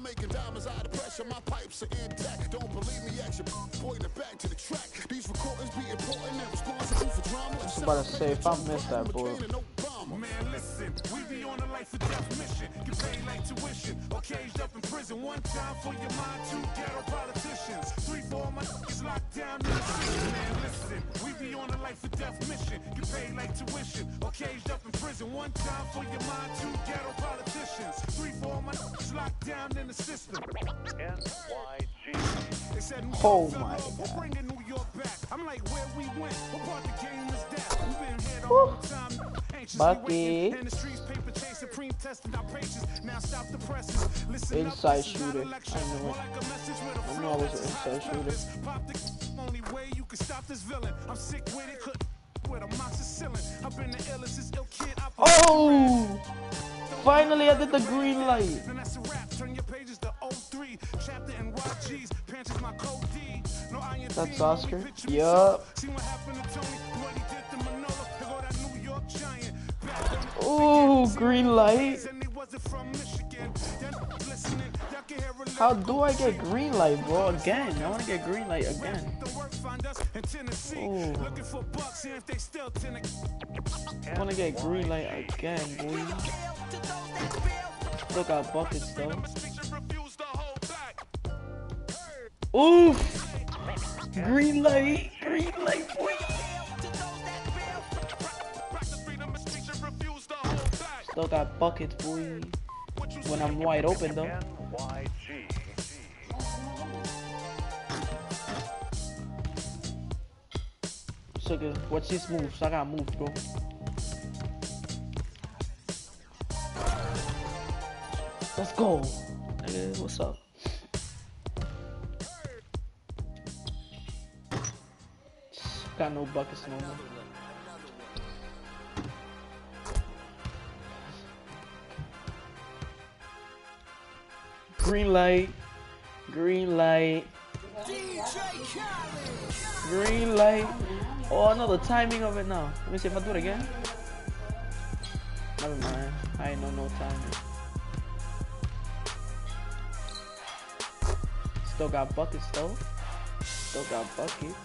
making diamonds out of pressure. My pipes are intact. Don't believe me? Action. Point it back to the track. These recordings be important and responsible for drama. I was about to say, if I missed that, boy. Man, listen, we be on a life or death mission. Get paid like tuition, or caged up in prison. One time for your mind, two ghetto politicians. 3, 4 my niggas locked down in the system. Man, listen, we be on a life or death mission. Get paid like tuition, or caged up in prison. One time for your mind, two ghetto politicians. 3, 4 my niggas locked down in the system. They said, oh my God. We're bringing New York back. I'm like, where we went? What part of the game is that? We've been here the whole time. Bucky. And the streets paper chase supreme testing our patience. Now stop the presses. Listen inside up, shooter. I know it. I know I was an inside shooter. Pop the only way you can stop this villain. I'm sick with it. With a moxicillin. I've been the illest ill kid. Oh! Finally, I did the green light. Then that's a wrap. Turn your pages to 03. Chapter and YG's. Pants is my code D. No iron. That's Oscar. Yup. See what happened to Tony? What he did to Manolo. They go that New York Giant. Ooh, green light. How do I get green light, bro? Again, I want to get green light again. Ooh. I want to get green light again, boy. Still got buckets though. Oof! Green light, boy. Still got buckets, boy. When I'm wide open though. Sugar, watch these moves. I got moves, bro. Let's go. Nigga, what's up? Got no buckets no more. Green light. Green light. Green light. Oh no, the timing of it now. Let me see if I do it again. Never mind. I ain't know no timing. Still got buckets though. Still got buckets.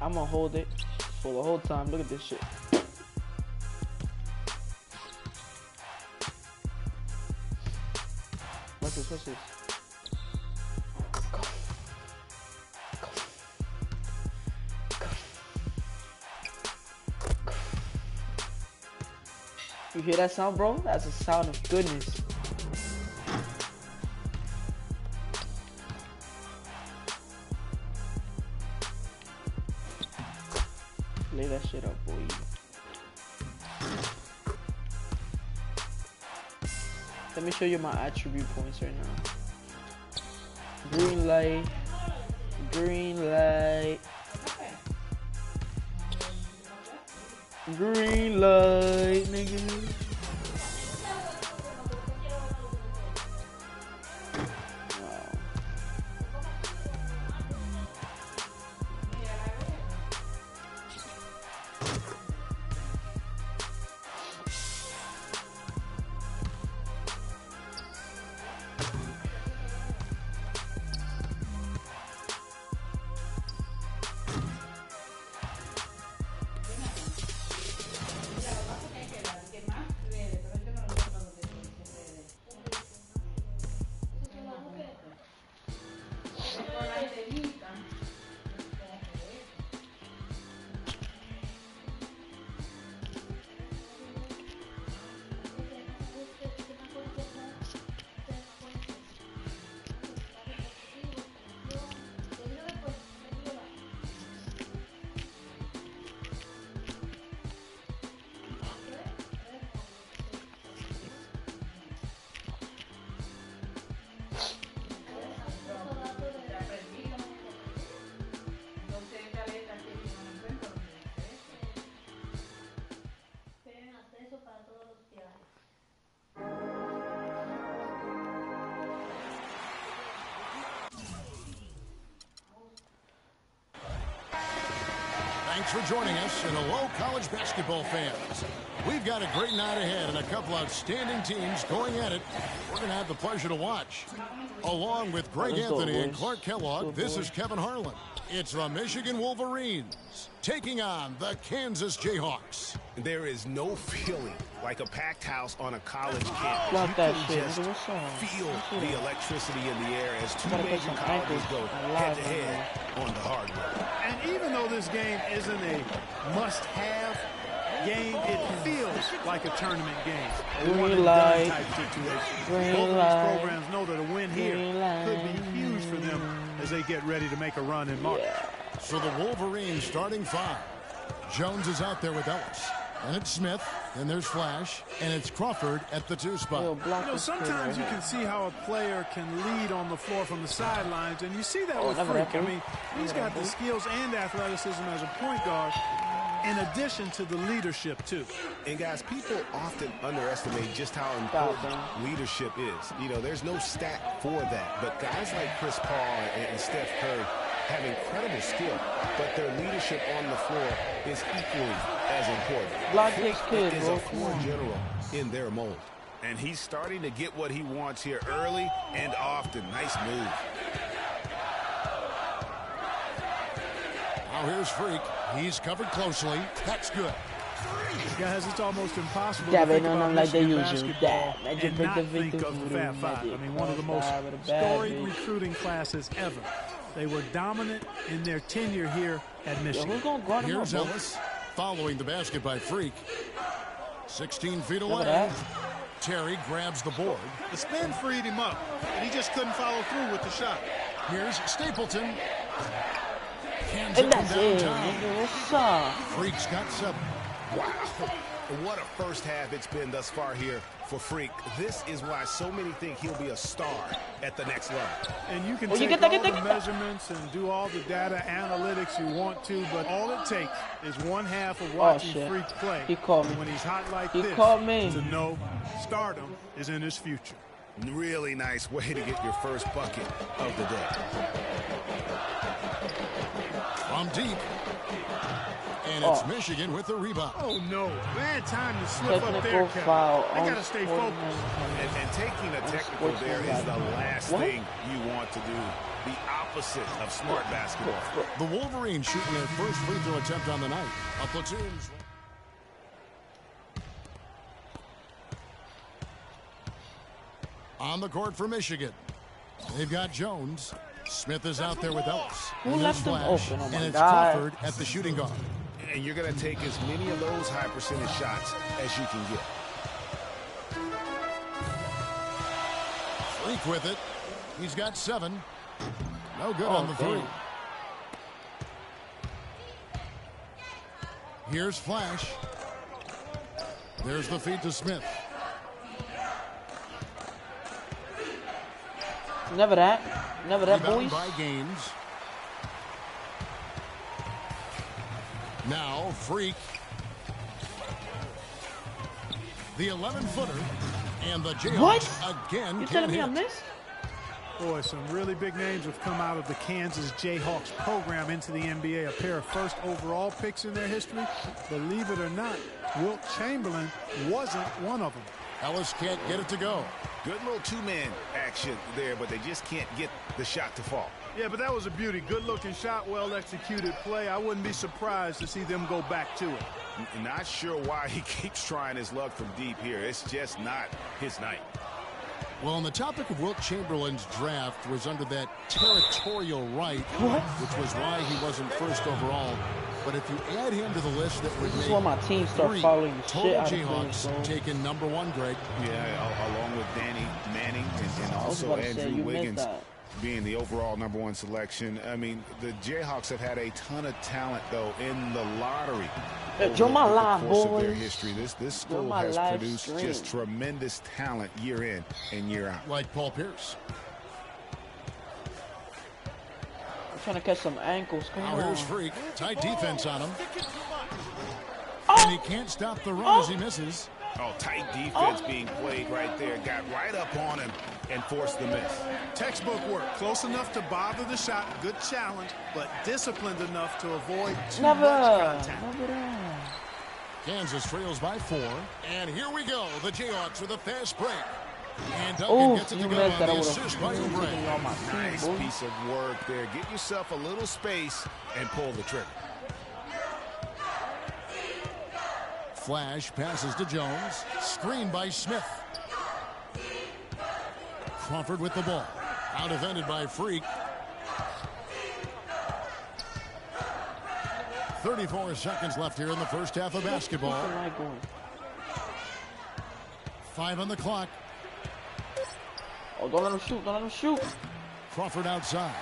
I'm gonna hold it for the whole time. Look at this shit. What's this? What's this? Go. Go. Go. Go. You hear that sound, bro? That's a sound of goodness. Lay that shit up, boy. Let me show you my attribute points right now. Green light. Green light. Green light, nigga. Thanks for joining us, and hello, college basketball fans. We've got a great night ahead and a couple outstanding teams going at it. We're going to have the pleasure to watch. Along with Greg Anthony and Clark Kellogg, this is Kevin Harlan. It's the Michigan Wolverines taking on the Kansas Jayhawks. There is no feeling like a packed house on a college campus. Love that shit. Just feel the electricity in the air as two major colleges go head-to-head on the hardwood. And even though this game isn't a must-have game, it feels like a tournament game. Green light. Type situation. Green Both of light. these programs know that a win here could be huge for them as they get ready to make a run in March. So the Wolverines starting 5. Jones is out there with Ellis. And it's Smith, and there's Flash, and it's Crawford at the 2 spot. You know, sometimes you can see how a player can lead on the floor from the sidelines, and you see that with Freak. I mean, he's got the skills and athleticism as a point guard, in addition to the leadership, too. And, guys, people often underestimate just how important leadership is. You know, there's no stat for that, but guys like Chris Paul and Steph Curry have incredible skill, but their leadership on the floor is equally as important. Block this kid, is bro. a floor general in their mold. And he's starting to get what he wants here early and often. Nice move. Now here's Freak. He's covered closely. That's good. Guys, it's almost impossible Yeah, to think they don't about know like they Michigan usually. basketball That and not think of the Fab Five. I mean, one of the most storied recruiting classes ever. They were dominant in their tenure here at Michigan. Here's Ellis following the basket by Freak. 16 feet away. Terry grabs the board. The spin freed him up, and he just couldn't follow through with the shot. Here's Stapleton. Hands And up that's and it, downtown. nigga. What's up? Freak's got 7. Wow. What a first half it's been thus far here for Freak. This is why so many think he'll be a star at the next level. And you can take all the measurements and do all the data analytics you want to, but all it takes is one half of watching Freak play. He called me. When he's hot like He this, called me. to know stardom is in his future. Really nice way to get your first bucket of the day. From deep. And it's Michigan with the rebound. Oh, no. Bad time to slip up there, Kevin. They got to stay focused. And taking a technical there is the last thing you want to do. The opposite of smart basketball. The Wolverines shooting their first free throw attempt on the night. A platoon's. On the court for Michigan. They've got Jones. Smith is out there with Ellis. Who left him open? Oh, my and it's God. Crawford at the shooting guard. And you're going to take as many of those high percentage shots as you can get. Freak with it. He's got 7. No good on the 3. Here's Flash. There's the feed to Smith. Never that. Never that, boys. By Gaines. Now, Freak. The 11-footer. And the Jayhawks again. You telling me I hit. missed? Boy, some really big names have come out of the Kansas Jayhawks program into the NBA. A pair of first overall picks in their history. Believe it or not, Wilt Chamberlain wasn't one of them. Ellis can't get it to go. Good little two-man action there, but they just can't get the shot to fall. Yeah, but that was a beauty. Good-looking shot, well-executed play. I wouldn't be surprised to see them go back to it. Not sure why he keeps trying his luck from deep here. It's just not his night. Well, on the topic of Wilt Chamberlain's draft was under that territorial right, which was why he wasn't first overall. But if you add him to the list, that would make my team start following the total shit out of Jayhawks things, taking number 1, Greg. Yeah, along with Danny Manning and also Andrew Wiggins being the overall number 1 selection. I mean, the Jayhawks have had a ton of talent, though, in the lottery. Join my live, course of boys. their history. This school has produced just tremendous talent year in and year out. Like Paul Pierce. I'm trying to catch some ankles. Come on. Here's Freak. Tight defense on him. And he can't stop the run as he misses. Oh, tight defense being played right there. Got right up on him and forced the miss. Textbook work. Close enough to bother the shot. Good challenge, but disciplined enough to avoid too much contact. Kansas trails by 4. And here we go. The Jayhawks with a fast break. And Duncan gets it to go on the assist by Oubre. Nice piece of work there. Get yourself a little space and pull the trigger. Flash passes to Jones. Screen by Smith. Crawford with the ball. Out defended by Freak. 34 seconds left here in the first half of basketball. 5 on the clock. Oh, don't let him shoot. Don't let him shoot. Crawford outside.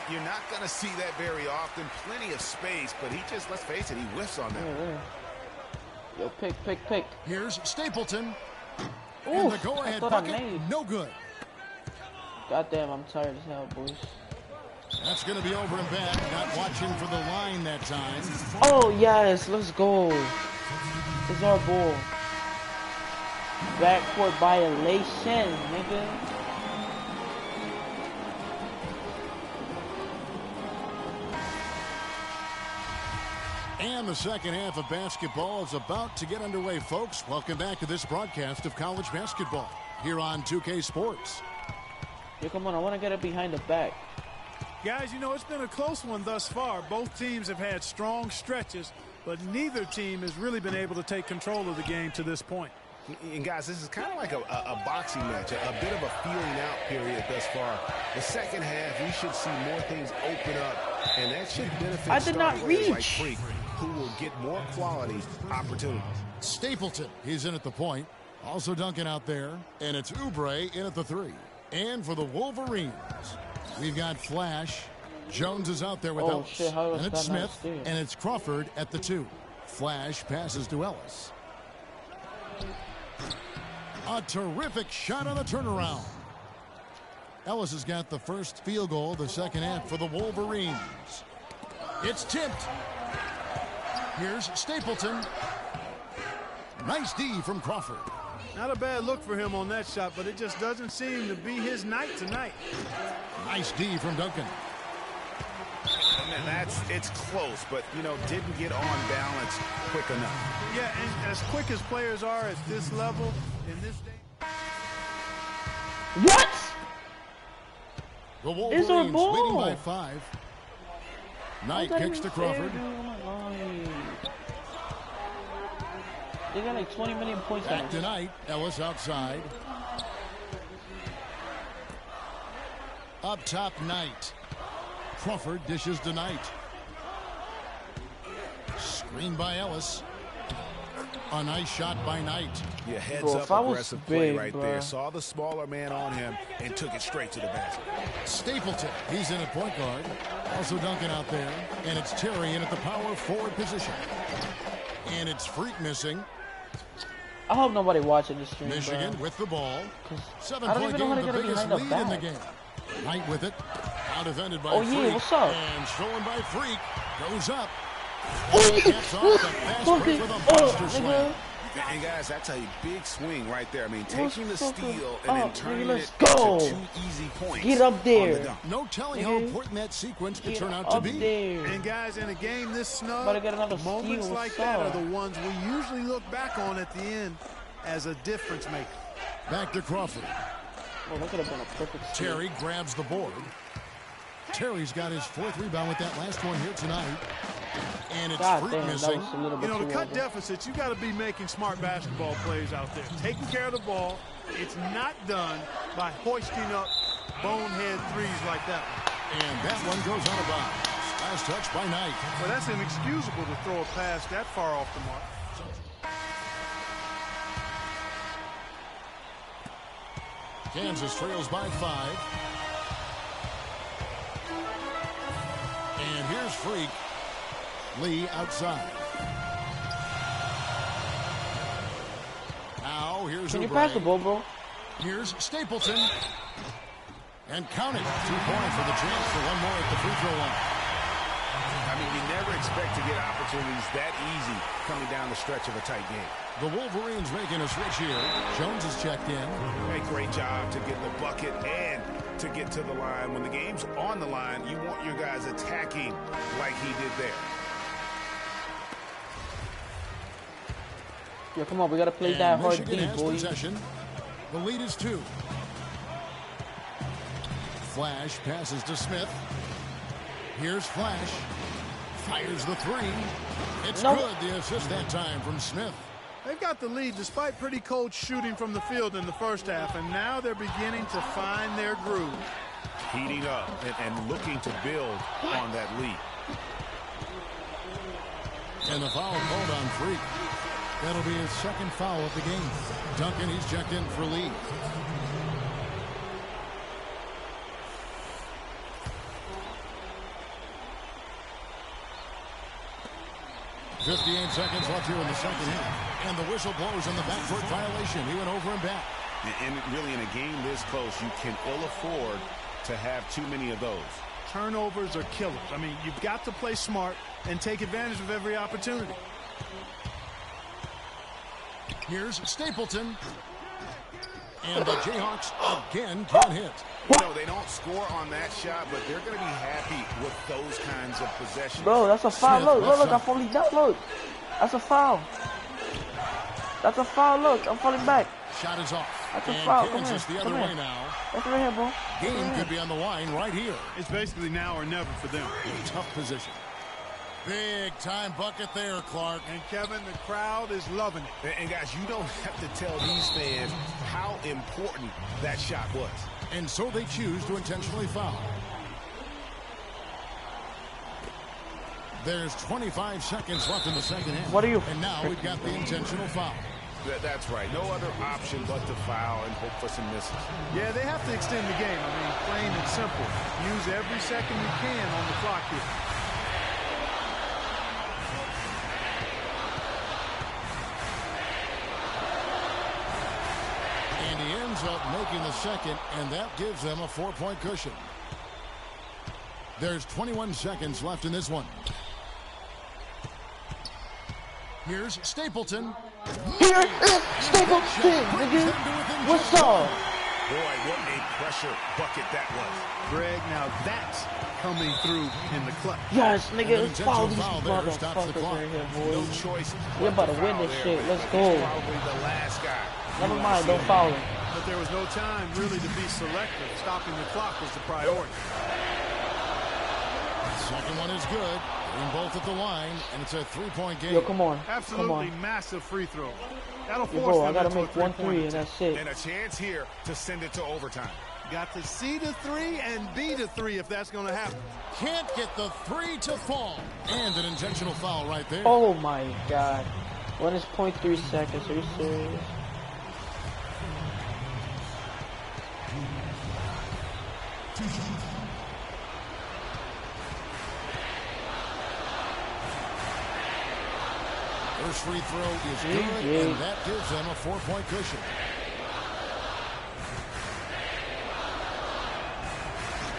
You're not going to see that very often. Plenty of space, but he just, let's face it, he whiffs on that. Yo, pick. Here's Stapleton. Ooh, and the go-ahead bucket, no good. Goddamn, I'm tired as hell, boys. That's going to be over and back. Not watching for the line that time. Oh, yes, let's go. It's our ball. Backcourt violation, nigga. And the second half of basketball is about to get underway, folks. Welcome back to this broadcast of college basketball here on 2K Sports. Yeah, come on, I want to get it behind the back. Guys, you know, it's been a close one thus far. Both teams have had strong stretches, but neither team has really been able to take control of the game to this point. And guys, this is kind of like a boxing match, a bit of a feeling out period thus far. The second half, we should see more things open up, and that should benefit I did not reach. Like Freak, who will get more quality opportunities. Stapleton, he's in at the point. Also Duncan out there, and it's Oubre in at the 3. And for the Wolverines, we've got Flash. Jones is out there with Ellis. And it's Smith, and it's Crawford at the 2. Flash passes to Ellis. A terrific shot on the turnaround. Ellis has got the first field goal of the second half for the Wolverines. It's tipped. Here's Stapleton. Nice D from Crawford. Not a bad look for him on that shot, but it just doesn't seem to be his night tonight. Nice D from Duncan. And it's close, but, you know, didn't get on balance quick enough. Yeah, and as quick as players are at this level, in this day. What? The Wolverines leading by 5. Knight kicks to Crawford. They got like 20 million points. Back to Knight. Ellis outside. Up top, Knight. Crawford dishes to Knight. Screen by Ellis. A nice shot by Knight. Yeah, heads up aggressive play right there. Saw the smaller man on him and took it straight to the basket. Stapleton, he's in at point guard. Also Duncan out there. And it's Terry in at the power forward position. And it's Freak missing. I hope nobody watching this stream. Michigan with the ball. 7-point7-point game, the biggest lead in the game. Knight with it. Out defended by Freak. Yeah, what's up? And stolen by Freak. Goes up. Gets off the fast break with a monster slam. And guys, that's a big swing right there. I mean, taking the steal and then turning it to 2 easy points. Get up there. No telling how important that sequence could turn out to be. And guys, in a game this snug, moments like that are the ones we usually look back on at the end as a difference maker. Back to Crawford. Oh, that could have been a perfect steal. Terry grabs the board. Terry's got his 4th rebound with that last one here tonight. And it's Freak missing. You know, to cut deficits, you got to be making smart basketball plays out there. Taking care of the ball. It's not done by hoisting up bonehead threes like that one. And that one goes out of bounds. Last touch by Knight. Well, that's inexcusable to throw a pass that far off the mark. Kansas trails by 5. And here's Freak. Lee outside. Now here's Can you pass the ball, bro? Here's Stapleton. And count it. 2 points for the chance for one more at the free throw line. I mean, you never expect to get opportunities that easy coming down the stretch of a tight game. The Wolverines making a switch here. Jones is checked in. Hey, great job to get the bucket and to get to the line. When the game's on the line, you want your guys attacking like he did there. Yo, come on, we gotta play that hard D, boy. Possession. The lead is 2. Flash passes to Smith. Here's Flash. Fires the 3. It's good. The assist that time from Smith. They've got the lead despite pretty cold shooting from the field in the first half, and now they're beginning to find their groove. Heating up and looking to build on that lead. And the foul called on Freak. That'll be his second foul of the game. Duncan, he's checked in for Lee. .58 seconds left here in the second half. And the whistle blows on the backcourt violation. He went over and back. And really, in a game this close, you can ill afford to have too many of those. Turnovers are killers. I mean, you've got to play smart and take advantage of every opportunity. Here's Stapleton. And the Jayhawks again can't hit. You know, they don't score on that shot, but they're going to be happy with those kinds of possessions. Bro, that's a foul. Look, I'm falling down. Look, that's a foul. That's a foul. Look, I'm falling back. Shot is off. That's a foul. Come Kansas here. the other way now. That's right here, bro. Game could be on the line right here. It's basically now or never for them. Tough position. Big time bucket there, Clark. And Kevin, the crowd is loving it. And guys, you don't have to tell these fans how important that shot was. And so they choose to intentionally foul. There's 25 seconds left in the second half. What are you? And now we've got the intentional foul. That's right. No other option but to foul and hope for some misses. Yeah, they have to extend the game. I mean, plain and simple. Use every second you can on the clock here. And he ends up making the second, and that gives them a 4-point cushion. There's 21 seconds left in this one. Here's Stapleton. Here is Stapleton, nigga. What's up? Boy, what a pressure bucket that was. Greg, now that's coming through in the clutch. Yes, nigga, let's follow these there stops the motherfuckers clock. right here, No boys. choice. We're about to win this shit. Let's go. Probably the last guy. Never mind, don't foul him. But there was no time really to be selective. Stopping the clock was the priority. Second one is good. In both at the line, and it's a 3-point game. Yo, come on. Absolutely Come on. massive free throw. That'll Yo, force bro, I them gotta into a make 1 3 three-point and that's it. And a chance here to send it to overtime. Got to see the 3 and be the 3 if that's going to happen. Can't get the 3 to fall. And an intentional foul right there. Oh my god. 1 is 0.3 seconds. Are you serious? First free throw is good, and that gives them a 4-point cushion.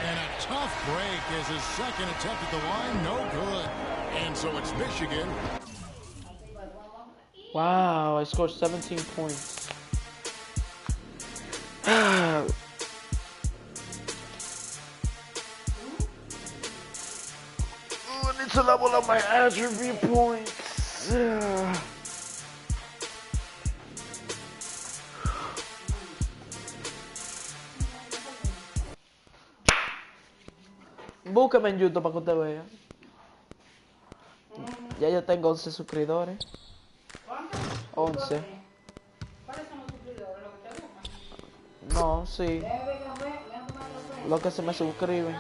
And a tough break as his second attempt at the line, no good. And so it's Michigan. Wow, I scored 17 points. Oh, I need to level up my attribute points. Búscame en YouTube para que usted vea. Ya yo tengo 11 suscriptores. 11. ¿Cuáles son los suscriptores? ¿Los que te gustan? No, sí. Los que se me suscriben.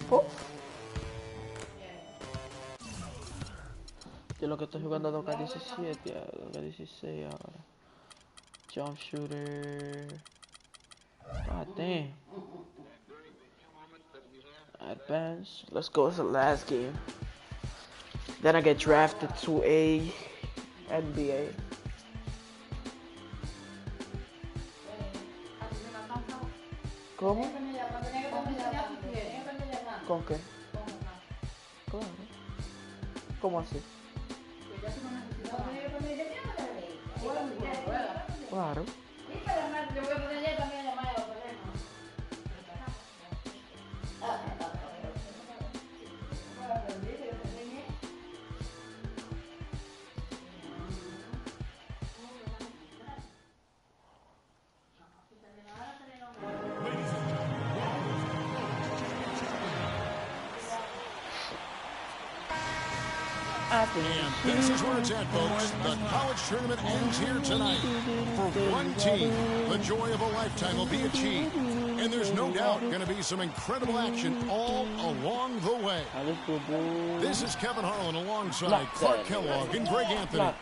Oh. Yo lo que estoy jugando a 2K17, a 2K16 ahora. Jump shooter. God damn. Advance. Let's go. It's the last game. Then I get drafted to a NBA. ¿Cómo? ¿Con qué? Claro. ¿Cómo así? Claro. And this is where it's at, folks. The college tournament ends here tonight. For one team, the joy of a lifetime will be achieved. And there's no doubt going to be some incredible action all along the way. This is Kevin Harlan alongside Clark Kellogg and Greg Anthony.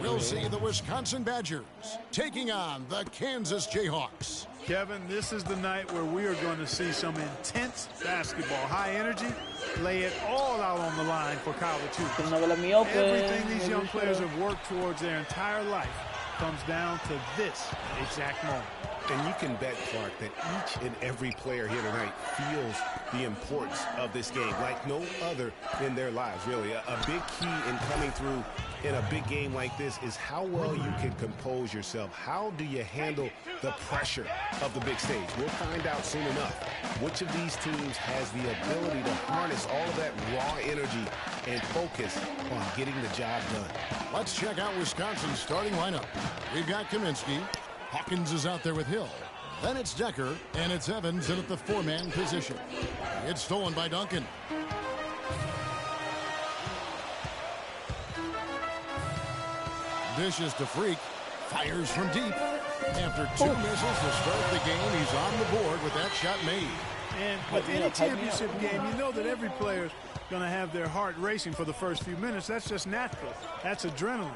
We'll see the Wisconsin Badgers taking on the Kansas Jayhawks. Kevin, this is the night where we are going to see some intense basketball. High energy, lay it all out on the line for college hoops. Everything these young players have worked towards their entire life comes down to this exact moment. And you can bet, Clark, that each and every player here tonight feels the importance of this game like no other in their lives, really. A big key in coming through in a big game like this is how well you can compose yourself. How do you handle the pressure of the big stage? We'll find out soon enough which of these teams has the ability to harness all of that raw energy and focus on getting the job done. Let's check out Wisconsin's starting lineup. We've got Kaminsky. Hawkins is out there with Hill. Then it's Decker, and it's Evans in at the four-man position. It's stolen by Duncan. Dishes to Freak. Fires from deep. After two misses to start the game, he's on the board with that shot made. And with any championship game, you know that every player's going to have their heart racing for the first few minutes. That's just natural. That's adrenaline.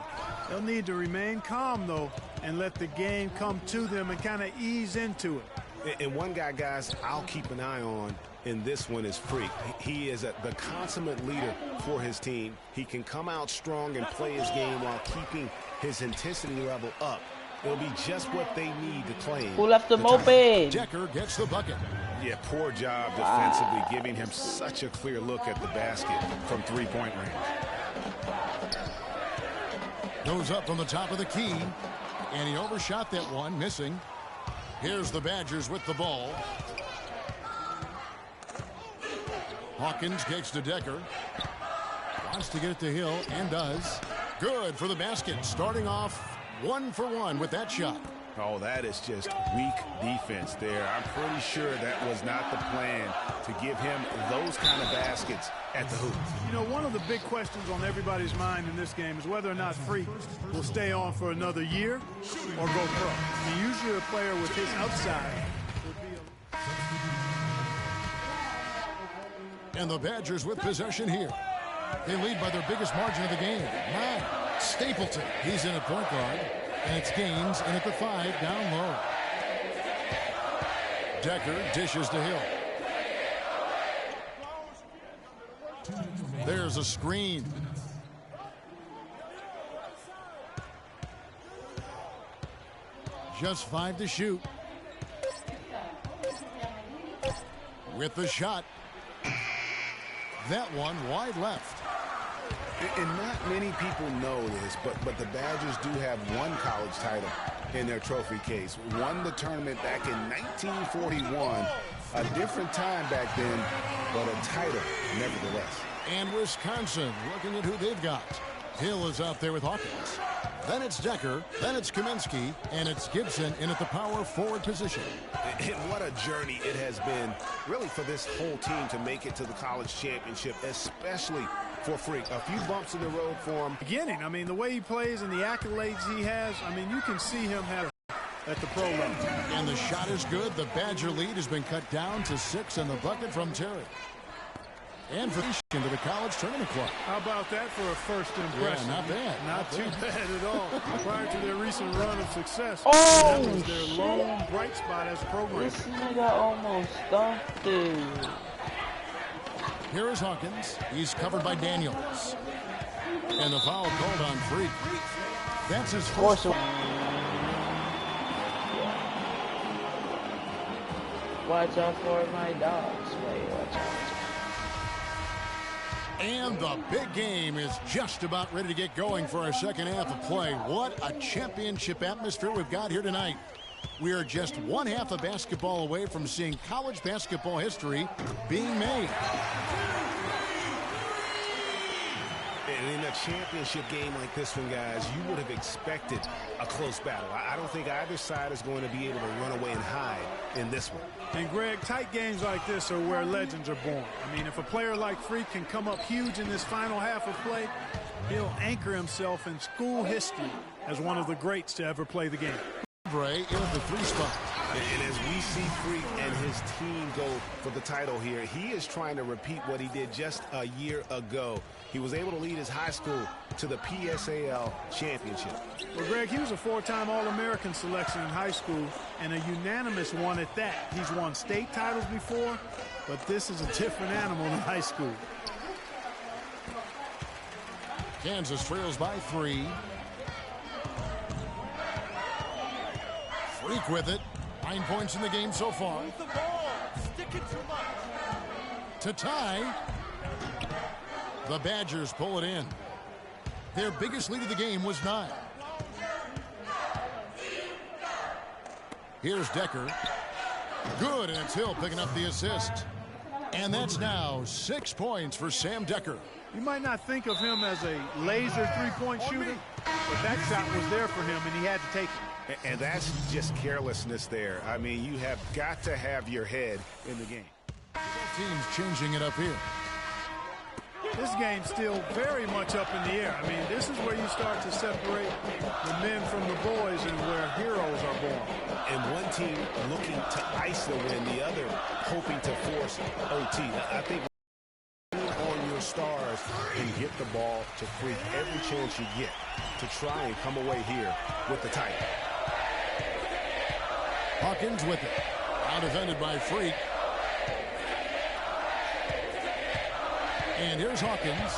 They'll need to remain calm, though, and let the game come to them and kind of ease into it. And one guy, guys, I'll keep an eye on in this one is Freak. He is the consummate leader for his team. He can come out strong and play his game while keeping his intensity level up. It'll be just what they need to claim. Who left them open? Decker gets the bucket. Yeah, poor job defensively, giving him such a clear look at the basket from three-point range. Goes up from the top of the key, and he overshot that one, missing. Here's the Badgers with the ball. Hawkins kicks to Decker. Wants to get it to Hill, and does. Good for the basket, starting off 1 for 1 with that shot. Oh, that is just weak defense there. I'm pretty sure that was not the plan to give him those kind of baskets at the hoop. You know, one of the big questions on everybody's mind in this game is whether or not Freak will stay on for another year or go pro. I mean, usually a player with his outside would be And the Badgers with possession here. They lead by their biggest margin of the game, 9. Stapleton, he's in at point guard. And it's Gaines in at the 5, down low. Decker dishes to Hill. There's a screen. Just 5 to shoot. With the shot. That one wide left. And not many people know this, but the Badgers do have one college title in their trophy case. Won the tournament back in 1941. A different time back then, but a title nevertheless. And Wisconsin looking at who they've got. Hill is out there with Hawkins. Then it's Decker, then it's Kaminsky, and it's Gibson in at the power forward position. And what a journey it has been, really, for this whole team to make it to the college championship, especially for Freak. A few bumps in the road for him. Beginning, I mean, the way he plays and the accolades he has, I mean, you can see him have at the pro level. And the shot is good. The Badger lead has been cut down to 6 and the bucket from Terry. And for into the college tournament club. How about that for a first impression? Yeah, not bad. Not too bad at all. Prior to their recent run of success, oh, that was their lone bright spot as a program. This nigga almost dunked it. Here is Hawkins. He's covered by Daniels. And the foul called on Freak. That's his first. Watch out for my dogs, boy. Watch out. And the big game is just about ready to get going for our second half of play. What a championship atmosphere we've got here tonight. We are just one half of basketball away from seeing college basketball history being made. And in a championship game like this one, guys, you would have expected a close battle. I don't think either side is going to be able to run away and hide in this one. And, Greg, tight games like this are where legends are born. I mean, if a player like Freak can come up huge in this final half of play, he'll anchor himself in school history as one of the greats to ever play the game. Bray in at the 3 spot. And as we see Freak and his team go for the title here, he is trying to repeat what he did just a year ago. He was able to lead his high school to the PSAL championship. Well, Greg, he was a 4-time All-American selection in high school and a unanimous one at that. He's won state titles before, but this is a different animal in high school. Kansas trails by 3. Freak with it. 9 points in the game so far. The ball. Stick it too much. To tie. The Badgers pull it in. Their biggest lead of the game was 9. Here's Decker. Good, and it's Hill picking up the assist. And that's now 6 points for Sam Decker. You might not think of him as a laser three-point shooter, but that shot was there for him, and he had to take it. And that's just carelessness there. I mean, you have got to have your head in the game. Teams changing it up here. This game's still very much up in the air. I mean, this is where you start to separate the men from the boys and where heroes are born. And one team looking to ice the win, the other hoping to force OT. I think on your stars and get the ball to Freak every chance you get to try and come away here with the title. Hawkins with it. Now defended by Freak. And here's Hawkins.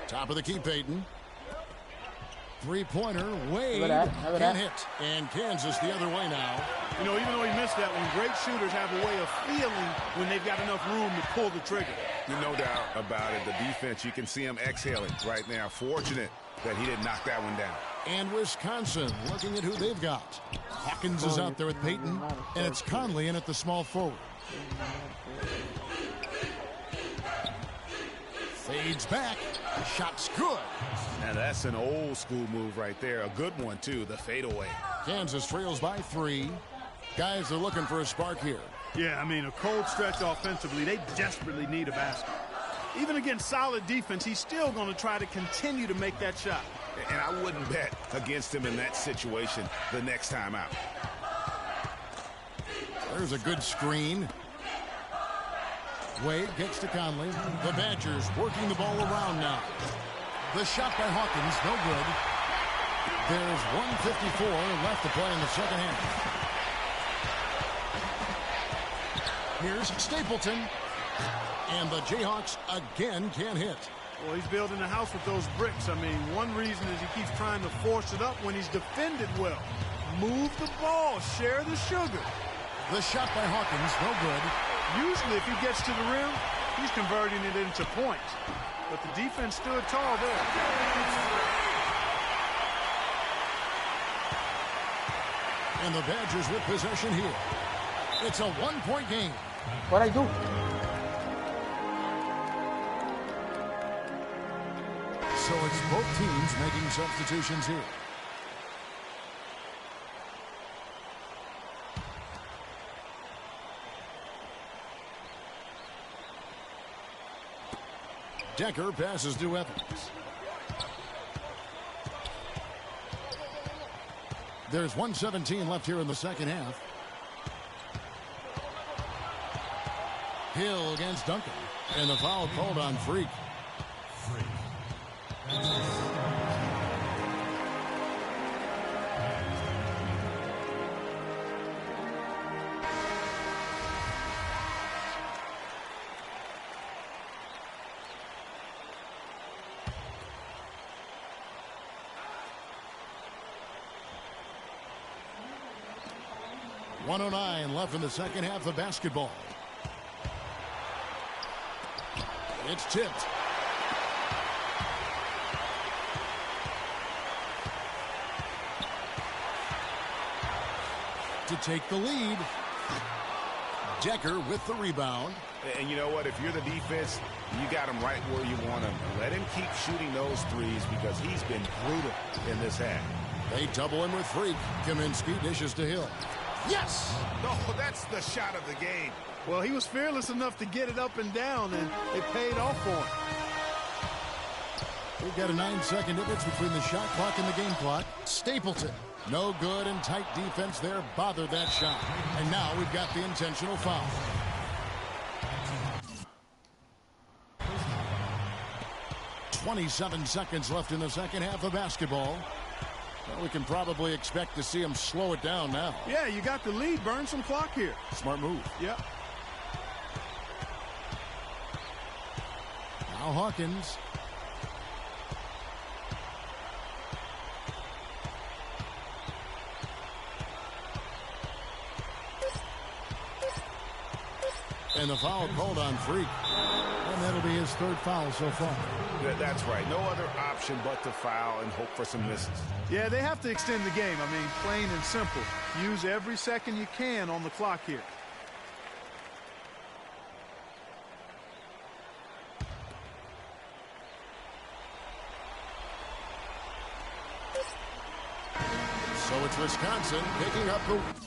Top of the key, Peyton. Three-pointer, Wade can hit. And Kansas the other way now. You know, even though he missed that one, great shooters have a way of feeling when they've got enough room to pull the trigger. No doubt about it. The defense, you can see him exhaling right now. Fortunate that he didn't knock that one down. And Wisconsin looking at who they've got. Hawkins is out there with Peyton, and it's Conley in at the small forward. Fades back. Shot's good. Now that's an old school move right there. A good one, too, the fadeaway. Kansas trails by 3. Guys are looking for a spark here. Yeah, I mean, a cold stretch offensively. They desperately need a basket. Even against solid defense, he's still going to try to continue to make that shot. And I wouldn't bet against him in that situation the next time out. There's a good screen. Wade gets to Conley. The Badgers working the ball around now. The shot by Hawkins, no good. There's 1:54 left to play in the second half. Here's Stapleton. And the Jayhawks again can't hit. Well, he's building a house with those bricks. I mean, one reason is he keeps trying to force it up when he's defended well. Move the ball, share the sugar. The shot by Hawkins, no good. Usually if he gets to the rim, he's converting it into points. But the defense stood tall there. And the Badgers with possession here. It's a one-point game. What'd I do? So it's both teams making substitutions here. Decker passes to Evans. There's 1:17 left here in the second half. Hill against Duncan. And the foul called on Freak. .109 left in the second half of basketball. It's tipped. To take the lead. Decker with the rebound. And you know what? If you're the defense, you got him right where you want him. Let him keep shooting those threes because he's been brutal in this half. They double him with Freak. Kaminsky dishes to Hill. Yes! No, that's the shot of the game. Well, he was fearless enough to get it up and down, and it paid off for him. We've got a 9-second difference between the shot clock and the game clock. Stapleton. No good, and tight defense there bothered that shot. And now we've got the intentional foul. "27 seconds left in the second half of basketball. Well, we can probably expect to see him slow it down now. Yeah, you got the lead. Burn some clock here. Smart move. Yep. Now Hawkins. And the foul called on Freak. And that'll be his third foul so far. That's right. No other option but to foul and hope for some misses. Yeah, they have to extend the game. I mean, plain and simple. Use every second you can on the clock here. So it's Wisconsin picking up the...